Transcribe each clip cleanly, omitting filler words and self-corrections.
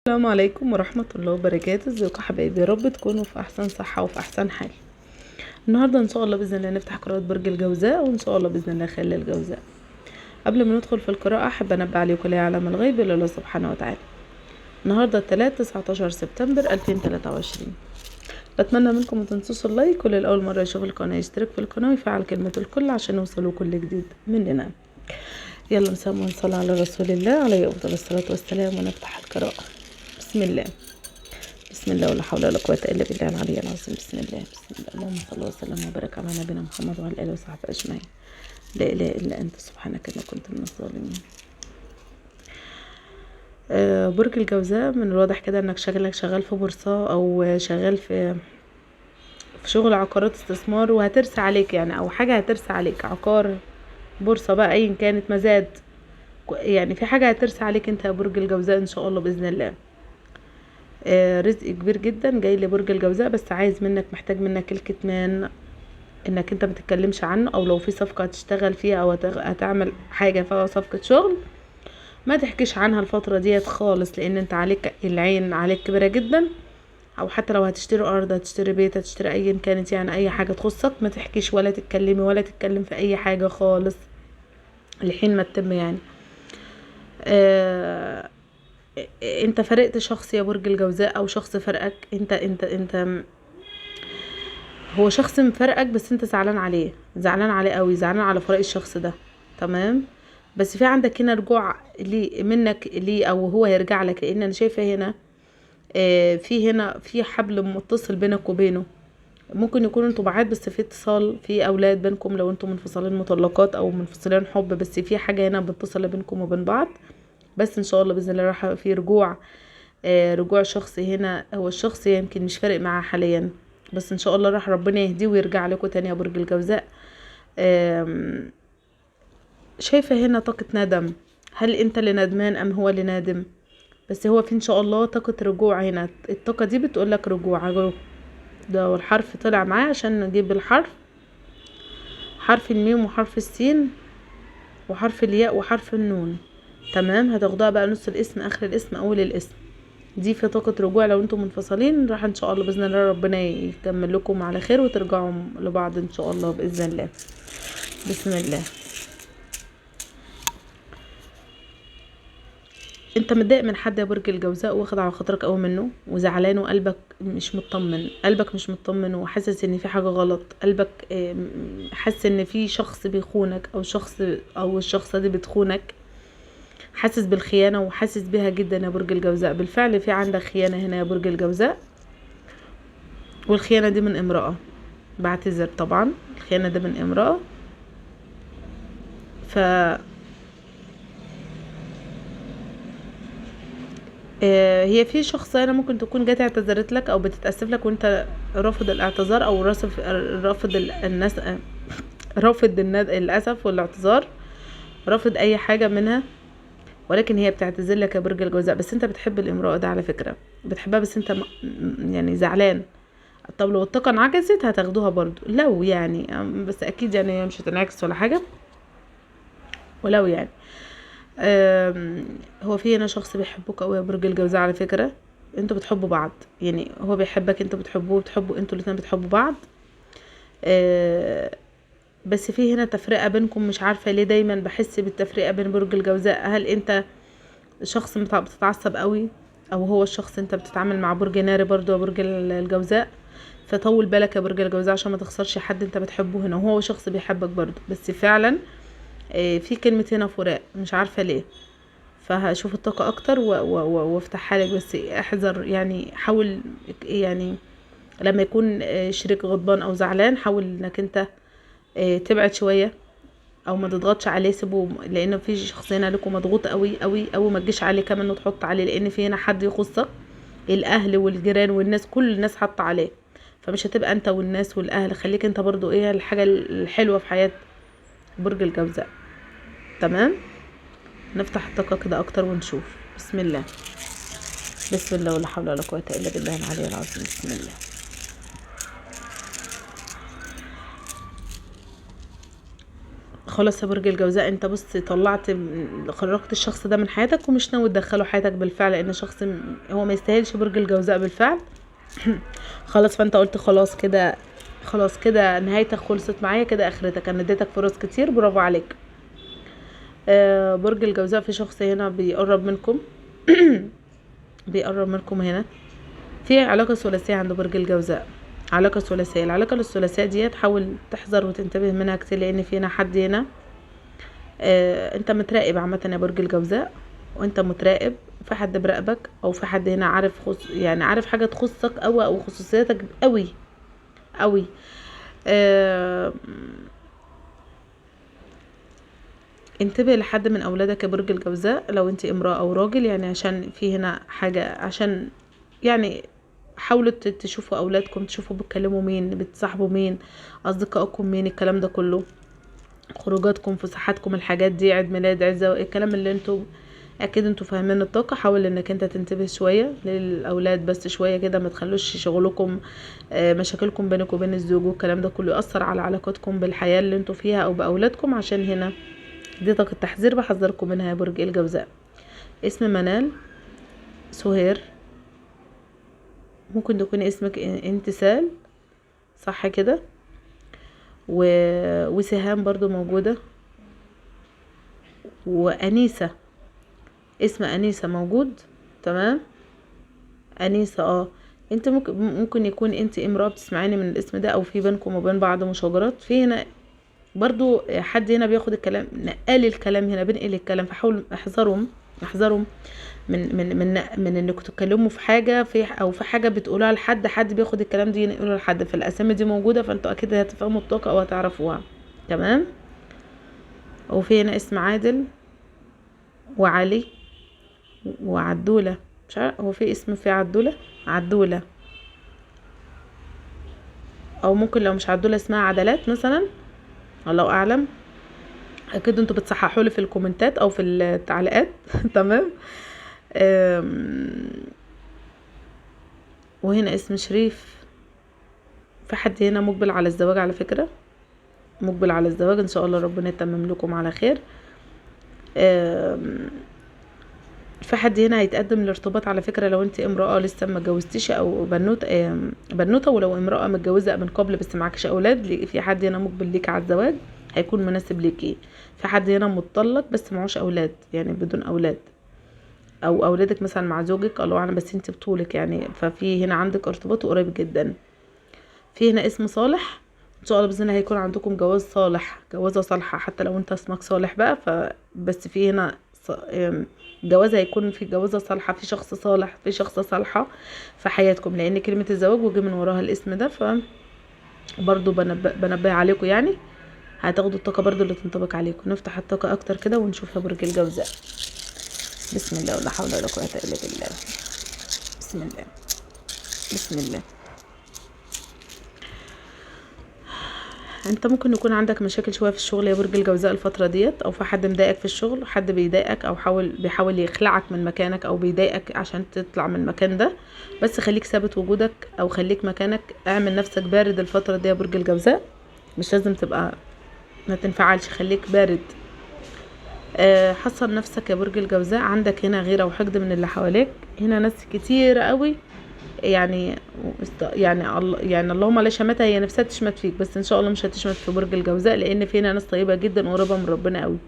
السلام عليكم ورحمة الله وبركاته. ازيكم حبايبي؟ يا رب تكونوا في احسن صحة وفي احسن حال. النهاردة ان شاء الله باذن الله نفتح قراءة برج الجوزاء، وان شاء الله باذن الله خلال الجوزاء. قبل ما ندخل في القراءة احب انبه عليكم لا يعلم الغيب الا الله سبحانه وتعالى. النهاردة الثلاث 19 سبتمبر 2023. بتمنى منكم ما تنسوش اللايك، واللي لاول مرة يشوف القناة يشترك في القناة ويفعل كلمة الكل عشان يوصلوا كل جديد مننا. يلا نسمع ونصلي على رسول الله عليه افضل الصلاة والسلام ونفتح القراءة. بسم الله، بسم الله ولا حول ولا قوة الا بالله العلي العظيم. بسم الله، بسم الله، اللهم صل وسلم وبارك على نبينا محمد وعلى اله وصحبه اجمعين. لا اله الا انت سبحانك اني كنت من الظالمين. برج الجوزاء من الواضح كده انك شغال في بورصة، او شغال في شغل عقارات استثمار، وهترسى عليك يعني، او حاجة هترسى عليك، عقار، بورصة بقى، ايا كانت، مزاد، يعني في حاجة هترسى عليك انت يا برج الجوزاء ان شاء الله باذن الله. رزق كبير جدا جاي لبرج الجوزاء، بس عايز منك، محتاج منك الكتمان، انك انت متتكلمش عنه، او لو في صفقة هتشتغل فيها او هتعمل حاجة فيها صفقة شغل ما تحكيش عنها الفترة ديت خالص، لان انت عليك العين عليك كبيرة جدا. او حتى لو هتشتري ارض، هتشتري بيت، هتشتري ايا كانت، يعني اي حاجة تخصك ما تحكيش ولا تتكلمي ولا تتكلم في اي حاجة خالص لحين ما تتم يعني. انت فرقت شخص يا برج الجوزاء، او شخص فرقك، انت هو شخص مفرقك، بس انت زعلان عليه، زعلان عليه قوي، زعلان على فراق الشخص ده، تمام. بس في عندك هنا رجوع ليه منك ليه، او هو هيرجع لك، لان انا شايفه هنا في هنا في حبل متصل بينك وبينه. ممكن يكونوا انتوا بعاد، بس في اتصال، في اولاد بينكم، لو انتوا منفصلين مطلقات او منفصلين حب، بس في حاجه هنا بتتصل بينكم وبين بعض. بس ان شاء الله باذن الله راح في رجوع، رجوع شخص هنا. هو الشخص يمكن مش فارق معاه حاليا، بس ان شاء الله راح ربنا يهديه ويرجع لكم تاني يا برج الجوزاء. شايفه هنا طاقه ندم، هل انت اللي ندمان ام هو اللي نادم؟ بس هو في ان شاء الله طاقه رجوع هنا، الطاقه دي بتقول لك رجوع. ده والحرف طلع معاه عشان نجيب الحرف، حرف الميم وحرف السين وحرف الياء وحرف النون، تمام. هتاخدوها بقى نص الاسم، اخر الاسم، اول الاسم. دي في طاقة رجوع، لو انتم منفصلين راح ان شاء الله باذن الله ربنا يكمل لكم على خير وترجعوا لبعض ان شاء الله باذن الله. بسم الله. انت متضايق من حد يا برج الجوزاء، واخد على خاطرك قوي منه، وزعلان، وقلبك مش مطمن، قلبك مش مطمن، وحاسس ان في حاجة غلط، قلبك حاسس ان في شخص بيخونك، او الشخصة دي بتخونك، حاسس بالخيانة وحاسس بها جدا يا برج الجوزاء. بالفعل في عندك خيانة هنا يا برج الجوزاء، والخيانة دي من امرأة، بعتذر طبعا، الخيانة دي من امرأة. ف هي في شخص هنا ممكن تكون جات اعتذرت لك او بتتأسف لك، وانت رافض الاعتذار، او رافض الناس، رافض الاسف والاعتذار، رافض اي حاجة منها، ولكن هي بتعتذر لك يا برج الجوزاء. بس انت بتحب الامرأة ده على فكرة، بتحبها، بس انت يعني زعلان. طب لو الطاقة انعكست هتاخدوها برضو، لو يعني، بس اكيد يعني مش هتنعكس ولا حاجة، ولو يعني. هو في هنا شخص بيحبك قوي يا برج الجوزاء على فكرة، انتوا بتحبوا بعض، يعني هو بيحبك، انتوا بتحبوه، انتوا الاتنين بتحبوا بعض. بس في هنا تفرقة بينكم، مش عارفة ليه دايما بحس بالتفرقة بين برج الجوزاء. هل انت شخص بتتعصب قوي، او هو الشخص انت بتتعامل مع برج ناري برضو يا برج الجوزاء؟ فطول بالك يا برج الجوزاء عشان ما تخسرش حد انت بتحبه هنا، وهو شخص بيحبك برضو، بس فعلا في كلمة هنا فراق، مش عارفة ليه. فهشوف الطاقة اكتر وافتحها لك، بس احذر يعني، حاول يعني لما يكون شريك غضبان او زعلان، حاول انك انت تبعد شوية، او ما تضغطش عليه، سيبه، لان في شخص هنا لكم مضغوط قوي قوي قوي، ما تجيش عليه كمان وتحط عليه، لان في هنا حد يخصك، الاهل والجيران والناس، كل الناس حاطه عليه، فمش هتبقى انت والناس والاهل، خليك انت برضو ايه الحاجه الحلوه في حياه برج الجوزاء، تمام. نفتح الطاقه كده اكتر ونشوف. بسم الله، بسم الله ولا حول ولا قوه الا بالله العلي العظيم. بسم الله. خلاص يا برج الجوزاء، انت بص خرجت الشخص ده من حياتك ومش ناوي تدخله حياتك بالفعل، لان شخص هو ما يستاهلش برج الجوزاء بالفعل. خلاص، فانت قلت خلاص كده، خلاص كده نهايتك خلصت معايا كده، اخرتك. انا اديتك فرص كتير، برافو عليك. برج الجوزاء في شخص هنا بيقرب منكم. بيقرب منكم هنا في علاقة ثلاثية عند برج الجوزاء، علاقة ثلاثية. العلاقة الثلاثية دي حاول تحذر وتنتبه منها كتير، لان في هنا حد هنا انت متراقب عامة يا برج الجوزاء، وانت متراقب، في حد براقبك، او في حد هنا عارف يعني عارف حاجة تخصك او خصوصياتك قوي قوي. انتبه لحد من اولادك يا برج الجوزاء، لو انت امرأة او راجل، يعني عشان في هنا حاجة، عشان يعني حاولوا تشوفوا اولادكم، تشوفوا بتكلموا مين، بتصاحبوا مين، اصدقائكم مين، الكلام ده كله، خروجاتكم، فسحاتكم، الحاجات دي، عيد ميلاد، عزة، الكلام اللي انتوا اكيد انتوا فاهمين الطاقة. حاول انك انت تنتبه شوية للاولاد، بس شوية كده، ما تخلوش شغلكم مشاكلكم بينك وبين الزوج والكلام ده كله يأثر على علاقاتكم بالحياة اللي انتوا فيها او باولادكم، عشان هنا دي طاقة تحذير بحذركم منها يا برج الجوزاء. اسم منال، سهير، ممكن تكون اسمك انتسال، صح كده؟ وسهام برضو موجودة، وأنيسة، اسم أنيسة موجود. تمام، أنيسة. انت ممكن يكون انت امرأة بتسمعيني من الاسم ده، او في بينكم وبين بعض مشاجرات. في هنا برضو حد هنا بياخد الكلام، نقل الكلام هنا، بنقل الكلام، فحاولوا احذروا من انكم تتكلموا في حاجه، او في حاجه بتقولوها لحد، حد بياخد الكلام دي ينقله لحد. فالاسامي دي موجوده، فانتوا اكيد هتفهموا الطاقه او هتعرفوها. تمام. وفي هنا اسم عادل وعلي وعدوله، مش عارف هو في اسم في عدوله، او ممكن لو مش عدوله اسمها عدلات مثلا، الله اعلم. اكيد انتوا بتصححوا لي في الكومنتات او في التعليقات. تمام. وهنا اسم شريف. في حد هنا مقبل على الزواج على فكرة، مقبل على الزواج، ان شاء الله ربنا يتمم لكم على خير. في حد هنا هيتقدم لارتباط على فكرة، لو انت امرأة لسه ما اتجوزتيش، او بنوتة، ولو امرأة متجوزة من قبل بس معكش اولاد، في حد هنا مقبل ليك على الزواج، هيكون مناسب ليكي. في حد هنا متطلق بس معوش اولاد، يعني بدون اولاد، او اولادك مثلا مع زوجك الله اعلم، بس انت بطولك يعني. ففي هنا عندك ارتباط قريب جدا. في هنا اسم صالح، ان شاء الله باذن الله هيكون عندكم جواز صالح، جوازه صالحه، حتى لو انت اسمك صالح بقى. بس في هنا جواز، هيكون في جوازه صالحه، في شخص صالح، في شخص صالحه في حياتكم، لان كلمه الزواج وجه من وراها الاسم ده. برضو بنبه عليكم، يعني هتاخدوا الطاقه برضو اللي تنطبق عليكم. نفتح الطاقه اكتر كده ونشوف يا برج الجوزاء. بسم الله، ولا حول ولا قوه الا بالله. بسم الله، بسم الله. انت ممكن يكون عندك مشاكل شويه في الشغل يا برج الجوزاء الفتره ديت، او في حد مضايقك في الشغل، حد بيضايقك او بيحاول يخلعك من مكانك، او بيضايقك عشان تطلع من المكان ده. بس خليك ثابت وجودك، او خليك مكانك، اعمل نفسك بارد الفتره دي يا برج الجوزاء، مش لازم تبقى ما تنفعلش، خليك بارد. حصن نفسك يا برج الجوزاء. عندك هنا غيره وحقد من اللي حواليك، هنا ناس كتير قوي، يعني اللهم لا شماتها، هي نفسها تشمت فيك، بس ان شاء الله مش هتشمت في برج الجوزاء، لان فينا ناس طيبه جدا وقريبه من ربنا قوي.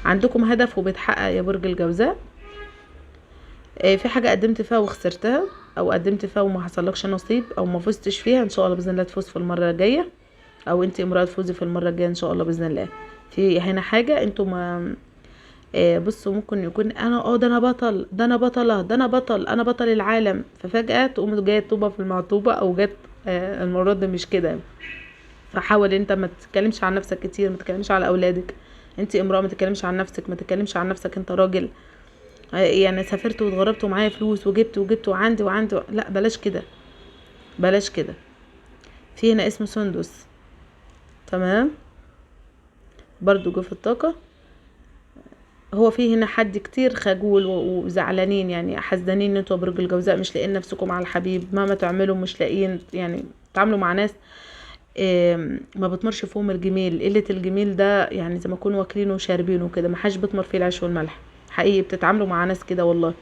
عندكم هدف وبيتحقق يا برج الجوزاء. في حاجه قدمت فيها وخسرتها، او قدمت فيها وما حصلكش نصيب، او ما فزتش فيها، ان شاء الله باذن الله تفوز في المره الجايه، او انت امراه تفوزي في المره الجايه ان شاء الله باذن الله. في هنا حاجه انتوا ما بصوا، ممكن يكون انا ده انا بطل، ده انا بطلة، ده انا بطل، انا بطل العالم، ففجأة تقوم جاية طوبة في المعطوبة، او جت المرة دي مش كده. فحاول انت ما تتكلمش عن نفسك كتير، ما تتكلمش على اولادك، انت امرأة ما تتكلمش عن نفسك، ما تتكلمش عن نفسك، انت راجل. يعني سافرت واتغربت ومعايا فلوس وجبت وعندي لا، بلاش كده، بلاش كده. في هنا اسم سندس، تمام، برضو جه في الطاقة. هو في هنا حد كتير خجول وزعلانين، يعني حزنين ان انتوا برج الجوزاء مش لاقيين نفسكم على الحبيب، مهما تعملوا مش لاقيين، يعني تعاملوا مع ناس ما بتمرش فيهم الجميل. قلة الجميل ده يعني زي ما يكونوا واكلينه وشاربينه كده، ما حدش بتمر فيه العيش والملح. حقيقي بتتعاملوا مع ناس كده والله.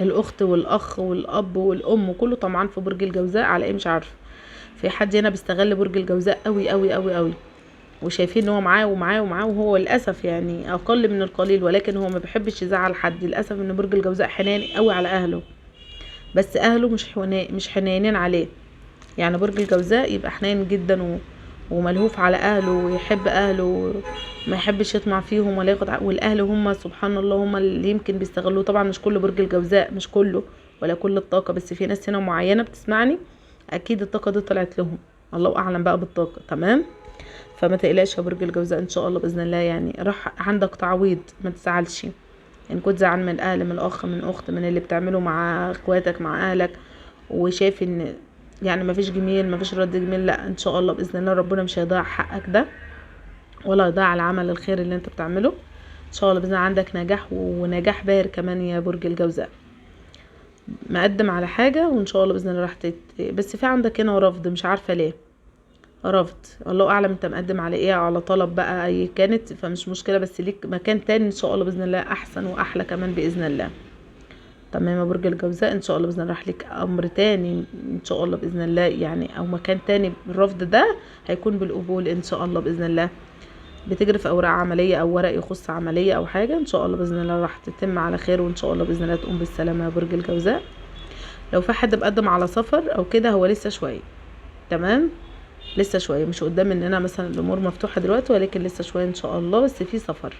الاخت والاخ والاب والام وكله طمعان في برج الجوزاء على ايه مش عارفه. في حد هنا بيستغل برج الجوزاء قوي قوي قوي قوي، وشايفين ان هو معاه ومعاه ومعاه، وهو للاسف يعني اقل من القليل، ولكن هو ما بيحبش يزعل حد. للاسف ان برج الجوزاء حنان قوي على اهله، بس اهله مش حنينين عليه. يعني برج الجوزاء يبقى حنين جدا وملهوف على اهله ويحب اهله، ما يحبش يطمع فيهم ولا ياخد والاهل هم سبحان الله هم اللي يمكن بيستغلوه. طبعا مش كل برج الجوزاء، مش كله ولا كل الطاقه، بس في ناس هنا معينه بتسمعني اكيد الطاقه دي طلعت لهم، الله اعلم بقى بالطاقه. تمام. فما تقلقش يا برج الجوزاء، ان شاء الله باذن الله يعني راح عندك تعويض، ما تزعلش. ان كنت زعلان من اهل، من اخ، من اخت، من اللي بتعمله مع اخواتك مع اهلك، وشايف ان يعني مفيش جميل، مفيش رد جميل، لا ان شاء الله باذن الله ربنا مش هيضيع حقك ده، ولا يضيع العمل الخير اللي انت بتعمله. ان شاء الله باذن الله عندك نجاح، ونجاح باهر كمان يا برج الجوزاء. مقدم على حاجه وان شاء الله باذن الله راح بس في عندك هنا رفض، مش عارفه ليه رفض. الله اعلم انت مقدم على ايه، على طلب بقى اي كانت، فمش مشكله، بس ليك مكان تاني ان شاء الله باذن الله احسن واحلى كمان باذن الله. تمام يا برج الجوزاء، ان شاء الله باذن الله راح لك امر تاني ان شاء الله باذن الله يعني، او مكان تاني. الرفض ده هيكون بالقبول ان شاء الله باذن الله. بتجري في اوراق عمليه او ورق يخص عمليه او حاجه، ان شاء الله باذن الله راح تتم على خير، وان شاء الله باذن الله تقوم بالسلامه يا برج الجوزاء. لو في حد مقدم على سفر او كده، هو لسه شويه. تمام، لسه شويه، مش قدام اننا مثلا الامور مفتوحه دلوقتي، ولكن لسه شويه ان شاء الله. بس في سفر،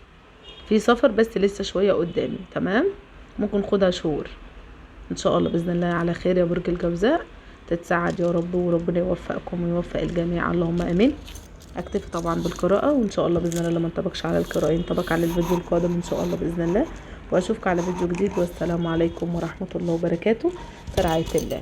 في سفر، بس لسه شويه قدامي. تمام، ممكن خدها شهور ان شاء الله باذن الله على خير يا برج الجوزاء. تتسعد يا رب، وربنا يوفقكم ويوفق الجميع، اللهم امين. اكتفي طبعا بالقراءه، وان شاء الله باذن الله لما انطبقش على القراءه ينطبق على الفيديو القادم ان شاء الله باذن الله. واشوفك على فيديو جديد، والسلام عليكم ورحمه الله وبركاته. في رعايه الله.